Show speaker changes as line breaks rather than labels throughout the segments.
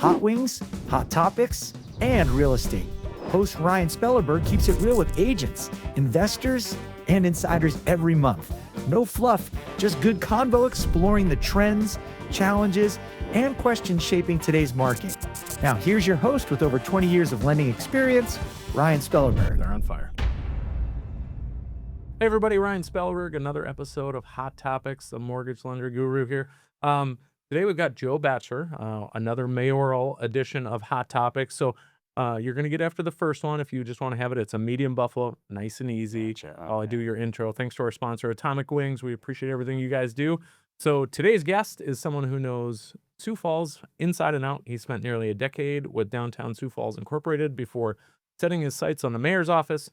hot wings, hot topics, and real estate. Host Ryan Spellerberg keeps it real with agents, investors, and insiders every month. No fluff, just good convo exploring the trends, challenges, and questions shaping today's market. Now, here's your host with over 20 years of lending experience, Ryan Spellerberg.
They're on fire. Hey everybody, Ryan Spellerberg, another episode of Hot Topics, the mortgage lender guru here. Today we've got Joe Batcheller, another mayoral edition of Hot Topics. So you're going to get after the first one if you just want to have it. It's a medium buffalo, nice and easy.
Gotcha.
While I do your intro. Thanks to our sponsor, Atomic Wings. We appreciate everything you guys do. So today's guest is someone who knows Sioux Falls inside and out. He spent nearly a decade with Downtown Sioux Falls Incorporated before setting his sights on the mayor's office.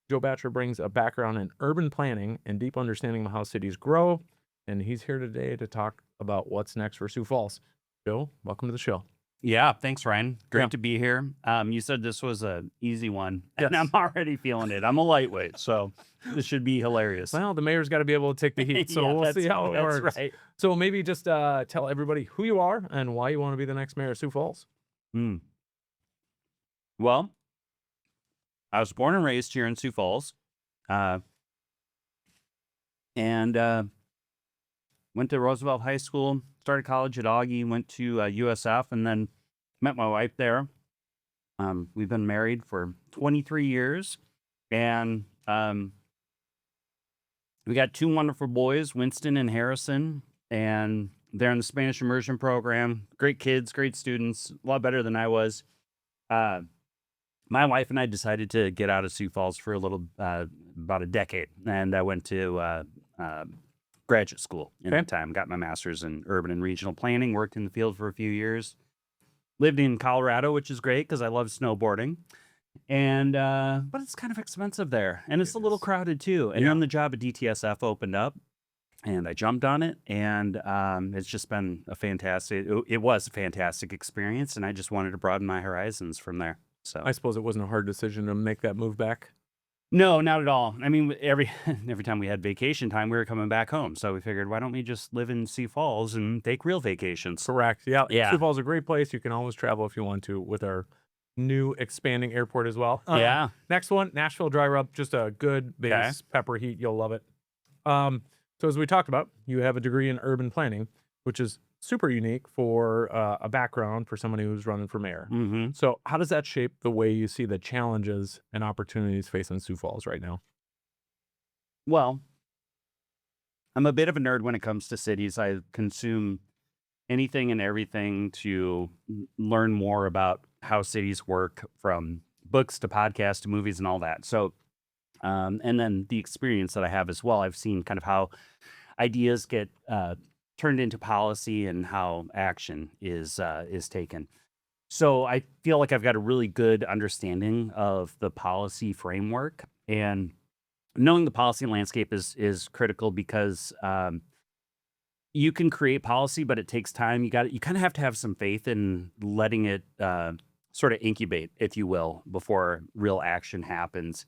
Joe Batcheller brings a background in urban planning and deep understanding of how cities grow, and he's here today to talk about what's next for Sioux Falls. Joe, welcome to the show.
Yeah, thanks, Ryan. Great
Yeah.
to be here. You said this was an easy one,
Yes.
and I'm already feeling it. I'm a lightweight, so this should be hilarious.
Well, the mayor's got to be able to take the heat, so
Yeah,
we'll see how it
that's
works.
right.
So maybe just tell everybody who you are and why you want to be the next mayor of Sioux Falls.
Well, I was born and raised here in Sioux Falls, and went to Roosevelt High School, started college at Augie, went to USF, and then met my wife there. We've been married for 23 years, and we got two wonderful boys, Winston and Harrison, and they're in the Spanish immersion program. Great kids, great students, a lot better than I was. My wife and I decided to get out of Sioux Falls for a little, about a decade, and I went to graduate school in that time. Got my master's in urban and regional planning, worked in the field for a few years, lived in Colorado, which is great because I love snowboarding. And but it's kind of expensive there, and it's a little crowded too. And then the job at DTSF opened up, and I jumped on it, and it's just been it was a fantastic experience, and I just wanted to broaden my horizons from there. So
I suppose it wasn't a hard decision to make that move back.
no, not at all. I mean, every time we had vacation time, we were coming back home. So we figured, why don't we just live in Sioux Falls and take real vacations?
Correct. Yeah.
Yeah.
Sioux Falls is a great place. You can always travel if you want to with our new expanding airport as well.
Yeah.
Next one, Nashville Dry Rub. Just a good base pepper heat. You'll love it. So as we talked about, you have a degree in urban planning, which is super unique for a background for somebody who's running for mayor.
Mm-hmm.
So how does that shape the way you see the challenges and opportunities facing Sioux Falls right now?
Well, I'm a bit of a nerd when it comes to cities. I consume anything and everything to learn more about how cities work, from books to podcasts to movies and all that. So, and then the experience that I have as well, I've seen kind of how ideas get turned into policy and how action is taken. So I feel like I've got a really good understanding of the policy framework, and knowing the policy landscape is critical because you can create policy, but it takes time. You kind of have to have some faith in letting it sort of incubate, if you will, before real action happens.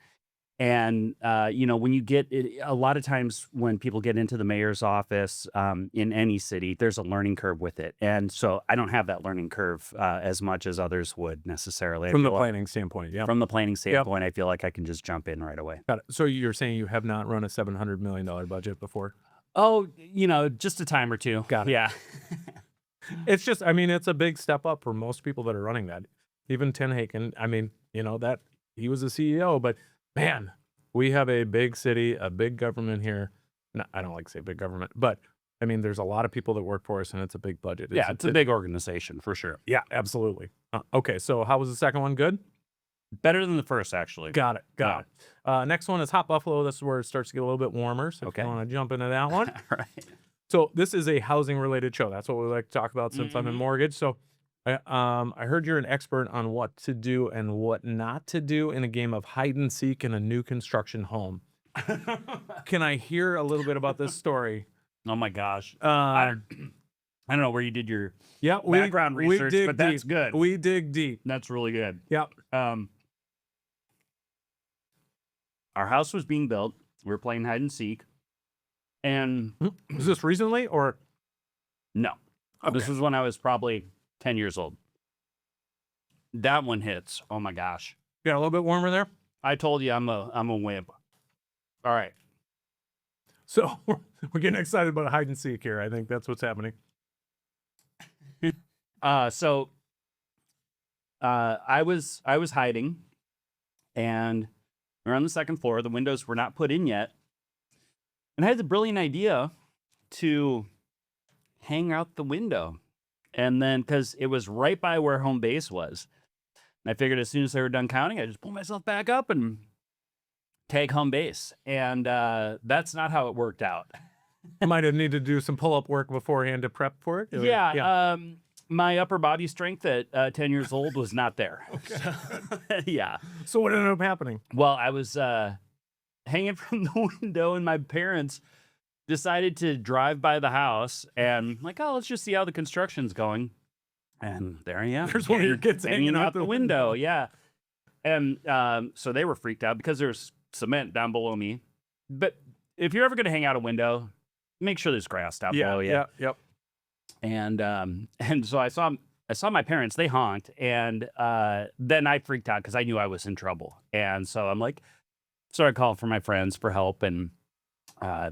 And, when you get it, a lot of times when people get into the mayor's office in any city, there's a learning curve with it. And so I don't have that learning curve as much as others would necessarily.
From the planning standpoint, yeah.
From the planning standpoint, I feel like I can just jump in right away.
Got it. So you're saying you have not run a $700 million budget before?
Oh, just a time or two.
Got it.
Yeah.
It's just, it's a big step up for most people that are running that. Even Ten Haken, that he was a CEO, but man, we have a big city, a big government here. No, I don't like to say big government, but there's a lot of people that work for us, and it's a big budget.
It's a big organization for sure.
Yeah, absolutely. Okay, so how was the second one? Good?
Better than the first, actually.
Got it. Next one is Hot Buffalo. This is where it starts to get a little bit warmer, so if you want to jump into that one.
Right.
So this is a housing-related show. That's what we like to talk about since I'm in mortgage. So I heard you're an expert on what to do and what not to do in a game of hide and seek in a new construction home. Can I hear a little bit about this story?
Oh my gosh. I don't know where you did your background research,
dig
but that's
deep.
good.
We dig deep.
That's really good.
Yep.
Our house was being built. We were playing hide and seek. And
Was this recently or?
no, this was when I was probably 10 years old. That one hits. Oh my gosh.
Got a little bit warmer there.
I told you I'm a wimp. All right.
So we're getting excited about hide and seek here. I think that's what's happening.
So I was hiding, and we're on the second floor. The windows were not put in yet, and I had the brilliant idea to hang out the window, and then because it was right by where home base was, and I figured as soon as they were done counting, I just pull myself back up and tag home base, and that's not how it worked out.
Might have needed to do some pull-up work beforehand to prep for it.
Yeah. My upper body strength at 10 years old was not there.
Okay.
So, yeah.
So what ended up happening?
Well, I was hanging from the window, and my parents decided to drive by the house and like, oh, let's just see how the construction's going. And there I am.
There's one of your kids
hanging out the window. Yeah. And so they were freaked out because there's cement down below me. But if you're ever going to hang out a window, make sure there's grass down below you.
Yeah. Yep.
And so I saw my parents. They honked, and then I freaked out because I knew I was in trouble. And so I'm like, so I called for my friends for help, and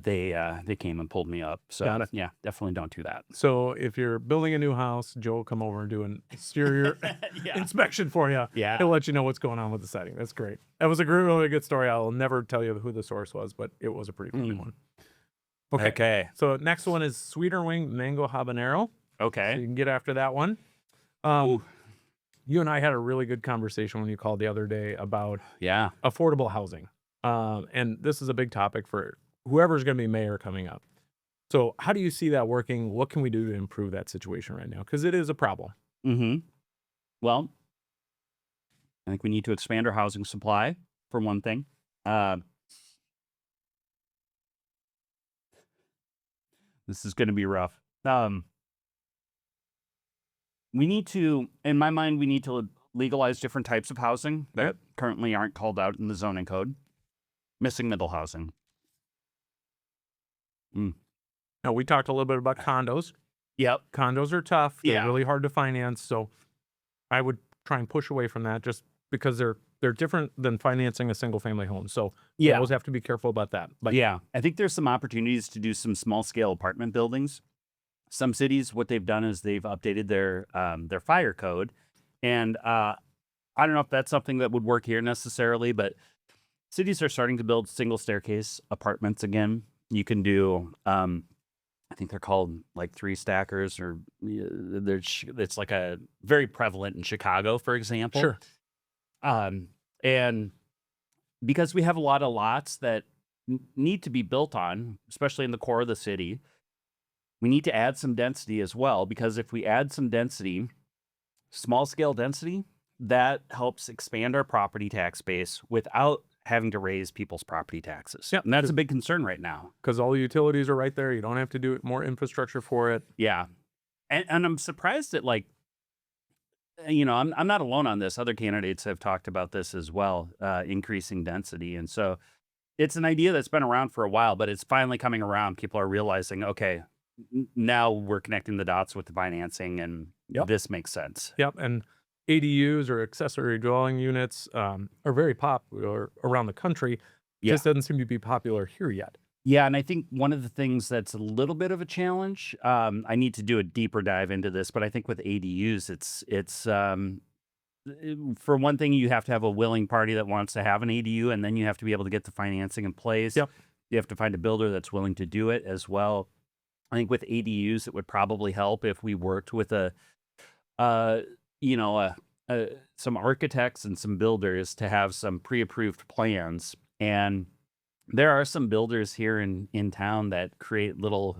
they came and pulled me up. So
Got it.
yeah, definitely don't do that.
So if you're building a new house, Joe will come over and do an exterior inspection for you.
Yeah.
He'll let you know what's going on with the setting. That's great. That was a really good story. I'll never tell you who the source was, but it was a pretty funny one. Okay. So next one is Sweeter Wing Mango Habanero. So
Okay.
you can get after that one. You and I had a really good conversation when you called the other day about
Yeah.
affordable housing. And this is a big topic for whoever's going to be mayor coming up. So how do you see that working? What can we do to improve that situation right now? Because it is a problem.
Mm-hmm. Well, I think we need to expand our housing supply, for one thing. This is going to be rough. We need to, in my mind, we need to legalize different types of housing that currently aren't called out in the zoning code. Missing middle housing.
Now, we talked a little bit about condos.
Yep.
Condos are tough. They're
Yeah.
really hard to finance. So I would try and push away from that just because they're different than financing a single family home. So we
Yeah.
always have to be careful about that. But
Yeah, I think there's some opportunities to do some small scale apartment buildings. Some cities, what they've done is they've updated their fire code, and I don't know if that's something that would work here necessarily, but cities are starting to build single staircase apartments again. You can do, I think they're called like three stackers, or it's like a very prevalent in Chicago, for example.
sure.
And because we have a lot of lots that need to be built on, especially in the core of the city, we need to add some density as well. Because if we add some density, small scale density, that helps expand our property tax base without having to raise people's property taxes.
Yeah.
And that's a big concern right now.
Because all the utilities are right there. You don't have to do more infrastructure for it.
Yeah. And I'm surprised that, like, you know, I'm not alone on this. Other candidates have talked about this as well, increasing density. And so it's an idea that's been around for a while, but it's finally coming around. People are realizing, okay, now we're connecting the dots with the financing, and this makes sense.
Yep. And ADUs or accessory dwelling units are very popular around the country. Just doesn't seem to be popular here yet.
Yeah, and I think one of the things that's a little bit of a challenge, I need to do a deeper dive into this, but I think with ADUs, it's for one thing, you have to have a willing party that wants to have an ADU, and then you have to be able to get the financing in place.
Yep.
You have to find a builder that's willing to do it as well. I think with ADUs, it would probably help if we worked with some architects and some builders to have some pre-approved plans. And there are some builders here in town that create little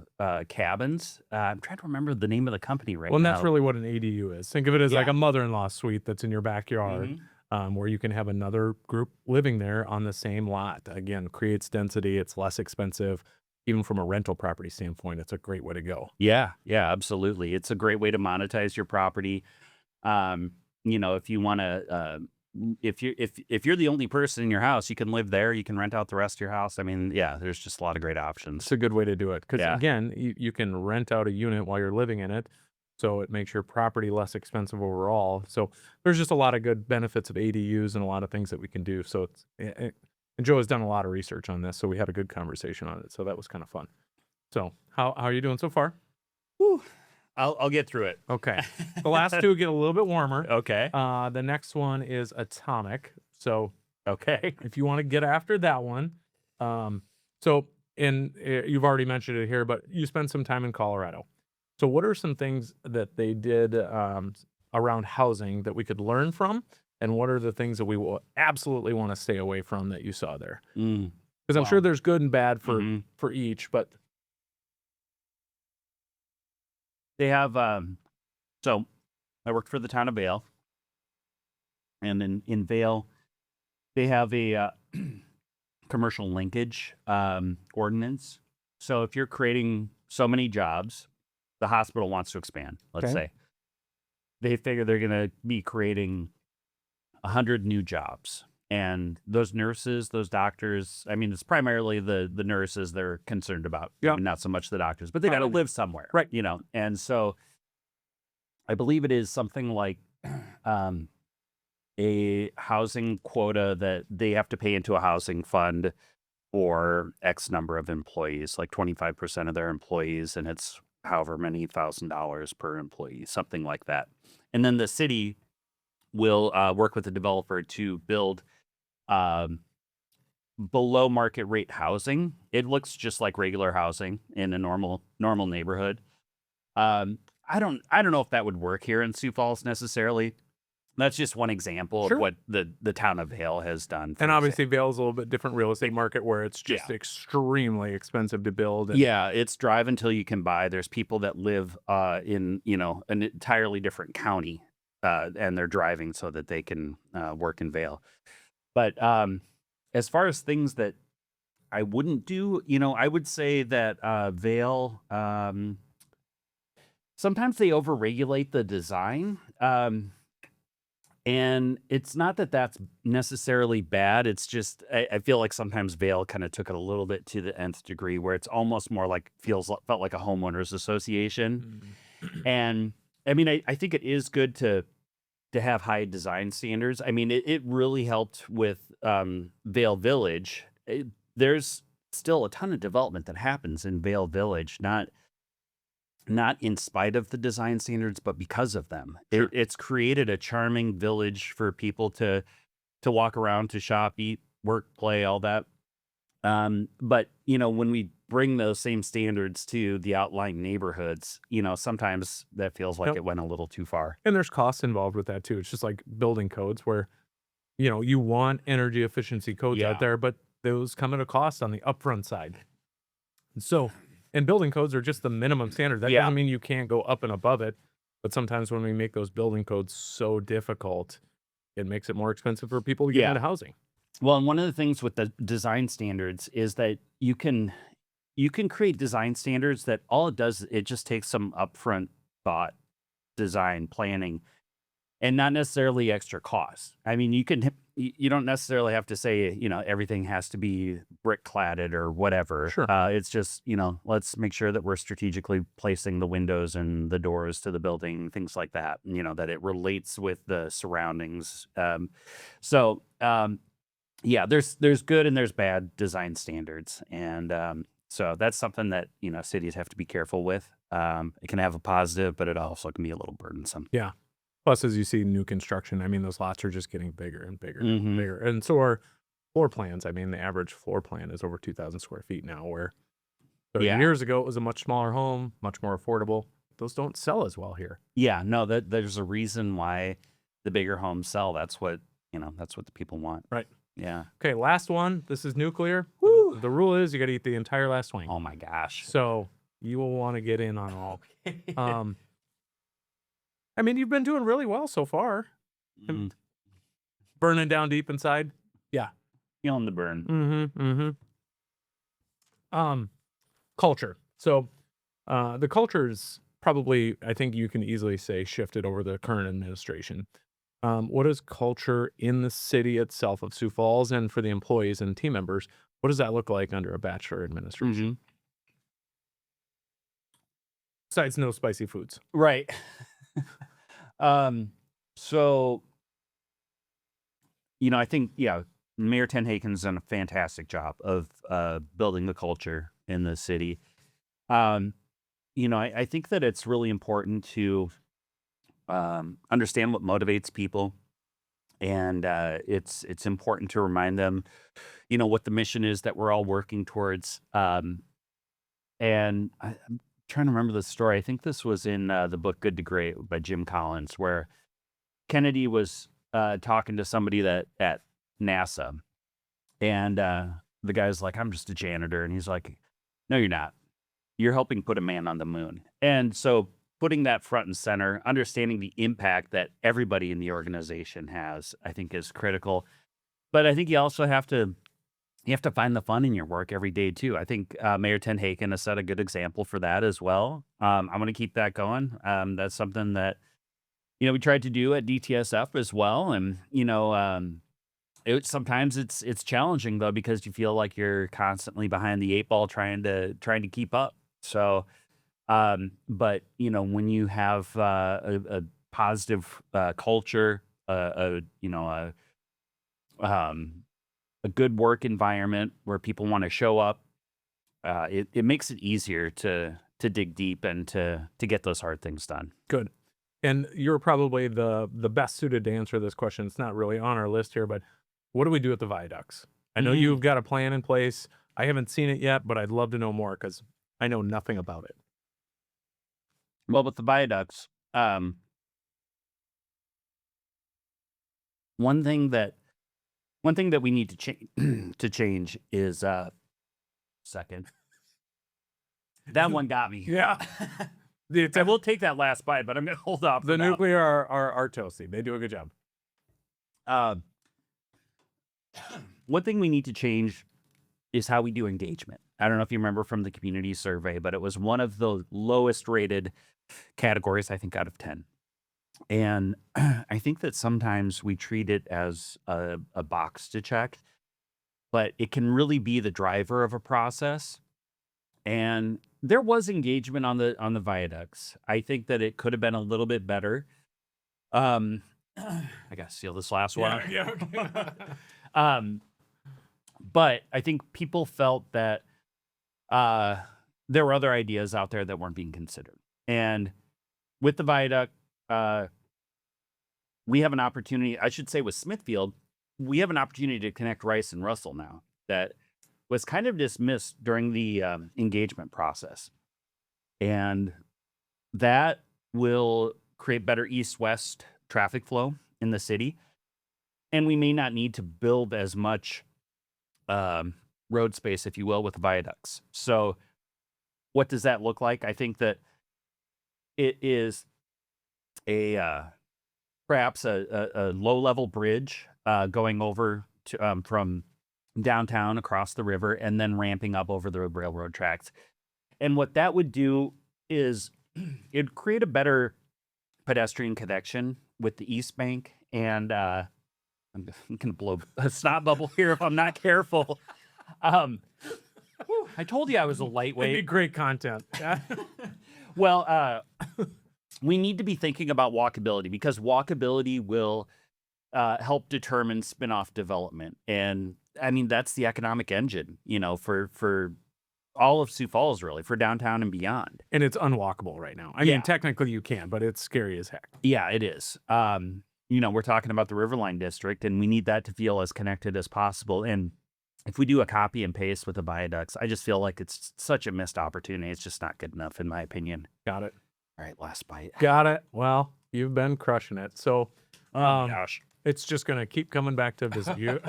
cabins. I'm trying to remember the name of the company right
Well, and
now.
that's really what an ADU is. Think of it as like
Yeah.
a mother-in-law suite that's in your backyard, where you can have another group living there on the same lot. Again, creates density. It's less expensive. Even from a rental property standpoint, it's a great way to go.
Yeah, absolutely. It's a great way to monetize your property. If you want to, if you're the only person in your house, you can live there. You can rent out the rest of your house. I mean, yeah, there's just a lot of great options.
It's a good way to do it because
Yeah.
again, you can rent out a unit while you're living in it. So it makes your property less expensive overall. So there's just a lot of good benefits of ADUs and a lot of things that we can do. So and Joe has done a lot of research on this, so we had a good conversation on it. So that was kind of fun. So how are you doing so far?
Whew. I'll get through it.
Okay. The last two get a little bit warmer.
Okay.
The next one is atomic. So
Okay.
if you want to get after that one, you've already mentioned it here, but you spent some time in Colorado. So what are some things that they did around housing that we could learn from? And what are the things that we will absolutely want to stay away from that you saw there? Because I'm sure there's good and bad for each, but
they have, so I worked for the town of Vail. And in Vail, they have a commercial linkage ordinance. So if you're creating so many jobs, the hospital wants to expand, let's say. They figure they're going to be creating 100 new jobs. And those nurses, those doctors, I mean, it's primarily the nurses they're concerned about, not so much the doctors, but they got to live somewhere,
right?
And so I believe it is something like a housing quota that they have to pay into a housing fund for X number of employees, like 25% of their employees, and it's however many $1,000 per employee, something like that. And then the city will work with the developer to build below market rate housing. It looks just like regular housing in a normal neighborhood. I don't know if that would work here in Sioux Falls necessarily. That's just one example of what the town of Vail has done.
And obviously Vail is a little bit different real estate market where it's just extremely expensive to build. And
it's drive until you can buy. There's people that live in, an entirely different county and they're driving so that they can work in Vail. But as far as things that I wouldn't do, I would say that Vail, sometimes they overregulate the design. And it's not that that's necessarily bad. It's just, I feel like sometimes Vail kind of took it a little bit to the nth degree where it's almost more like, felt like a homeowners association. And I mean, I think it is good to have high design standards. I mean, it really helped with Vail Village. There's still a ton of development that happens in Vail Village, not in spite of the design standards, but because of them. It's created a charming village for people to walk around, to shop, eat, work, play, all that. But, when we bring those same standards to the outlying neighborhoods, sometimes that feels like it went a little too far.
And there's costs involved with that too. It's just like building codes where, you want energy efficiency codes out there, but those come at a cost on the upfront side. And building codes are just the minimum standard. That doesn't mean you can't go up and above it. But sometimes when we make those building codes so difficult, it makes it more expensive for people to get into housing.
Well, and one of the things with the design standards is that you can create design standards that all it does, it just takes some upfront thought, design, planning, and not necessarily extra cost. I mean, you don't necessarily have to say, everything has to be brick cladded or whatever.
Sure.
It's just, let's make sure that we're strategically placing the windows and the doors to the building, things like that, that it relates with the surroundings. There's good and there's bad design standards. And so that's something that, cities have to be careful with. It can have a positive, but it also can be a little burdensome.
Yeah. Plus, as you see new construction, I mean, those lots are just getting bigger and bigger and bigger. And so are floor plans. I mean, the average floor plan is over 2,000 square feet now, where 30 years ago, it was a much smaller home, much more affordable. Those don't sell as well here.
Yeah, no, there's a reason why the bigger homes sell. That's what the people want.
Right.
Yeah.
Okay, last one. This is nuclear. Woo! The rule is you got to eat the entire last swing.
Oh, my gosh.
So you will want to get in on all. I mean, you've been doing really well so far. Burning down deep inside. Yeah.
Feeling the burn.
Culture. So the culture is probably, I think you can easily say, shifted over the current administration. What is culture in the city itself of Sioux Falls and for the employees and team members? What does that look like under a Batcheller administration? Besides no spicy foods.
Right. So, I think, Mayor Tenhaken's done a fantastic job of building the culture in the city. I think that it's really important to understand what motivates people. And it's important to remind them, what the mission is that we're all working towards. And I'm trying to remember the story. I think this was in the book Good to Great by Jim Collins, where Kennedy was talking to somebody at NASA. And the guy's like, I'm just a janitor. And he's like, no, you're not. You're helping put a man on the moon. And so putting that front and center, understanding the impact that everybody in the organization has, I think is critical. But I think you also have to find the fun in your work every day too. I think Mayor Tenhaken has set a good example for that as well. I'm going to keep that going. That's something that, we tried to do at DTSF as well. And, sometimes it's challenging though, because you feel like you're constantly behind the 8 ball trying to keep up. So, but when you have a positive culture, a good work environment where people want to show up, it makes it easier to dig deep and to get those hard things done.
Good. And you're probably the best suited to answer this question. It's not really on our list here, but what do we do with the viaducts? I know you've got a plan in place. I haven't seen it yet, but I'd love to know more because I know nothing about it.
Well, with the viaducts, one thing that we need to change is second. That one got me.
Yeah.
I will take that last bite, but I'm gonna hold off.
The nuclear are toasty. They do a good job.
One thing we need to change is how we do engagement. I don't know if you remember from the community survey, but it was one of the lowest rated categories, I think, out of 10. And I think that sometimes we treat it as a box to check, but it can really be the driver of a process. And there was engagement on the viaducts. I think that it could have been a little bit better. I gotta seal this last one.
Yeah. Okay.
But I think people felt that there were other ideas out there that weren't being considered. And with the viaduct, we have an opportunity, I should say with Smithfield, we have an opportunity to connect Rice and Russell now that was kind of dismissed during the engagement process. And that will create better east-west traffic flow in the city. And we may not need to build as much road space, if you will, with viaducts. So what does that look like? I think that it is perhaps a low-level bridge going over to, from downtown across the river and then ramping up over the railroad tracks. And what that would do is it'd create a better pedestrian connection with the East Bank. And I'm going to blow a snot bubble here if I'm not careful. I told you I was a lightweight.
It'd be great content.
Well, we need to be thinking about walkability because walkability will help determine spin-off development. And I mean, that's the economic engine, for all of Sioux Falls, really, for downtown and beyond.
And it's unwalkable right now. I mean, technically you can, but it's scary as heck.
Yeah, it is. We're talking about the Riverline District, and we need that to feel as connected as possible. And if we do a copy and paste with the viaducts, I just feel like it's such a missed opportunity. It's just not good enough, in my opinion.
Got it.
All right, last bite.
Got it. Well, you've been crushing it. So,
gosh.
It's just going to keep coming back to visit you.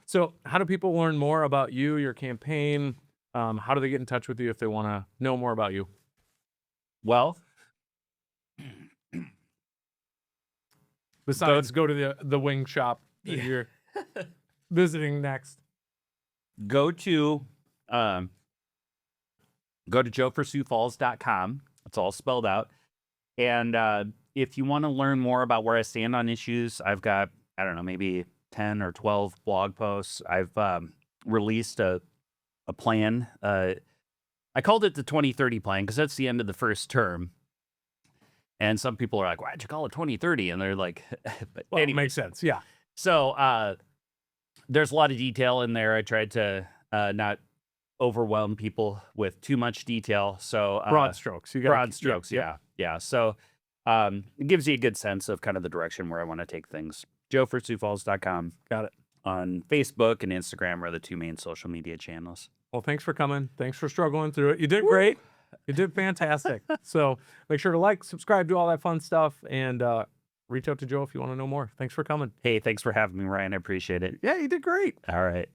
So how do people learn more about you, your campaign? How do they get in touch with you if they want to know more about you?
Well,
besides go to the wing shop that you're visiting next.
Go to joeforsiouxfalls.com. It's all spelled out. And if you want to learn more about where I stand on issues, I've got, I don't know, maybe 10 or 12 blog posts. I've released a plan I called it the 2030 plan because that's the end of the first term. And some people are like, why'd you call it 2030? And they're like, but
Well, it
anyway.
makes sense. Yeah.
So there's a lot of detail in there. I tried to not overwhelm people with too much detail. So
Broad strokes. You got
broad strokes. Yeah. So it gives you a good sense of kind of the direction where I want to take things. JoeForSiouxFalls.com.
Got it.
On Facebook and Instagram are the two main social media channels.
Well, thanks for coming. Thanks for struggling through it. You did great. You did fantastic. So make sure to like, subscribe, do all that fun stuff, and reach out to Joe if you want to know more. Thanks for coming.
Hey, thanks for having me, Ryan. I appreciate it.
Yeah, you did great.
All right.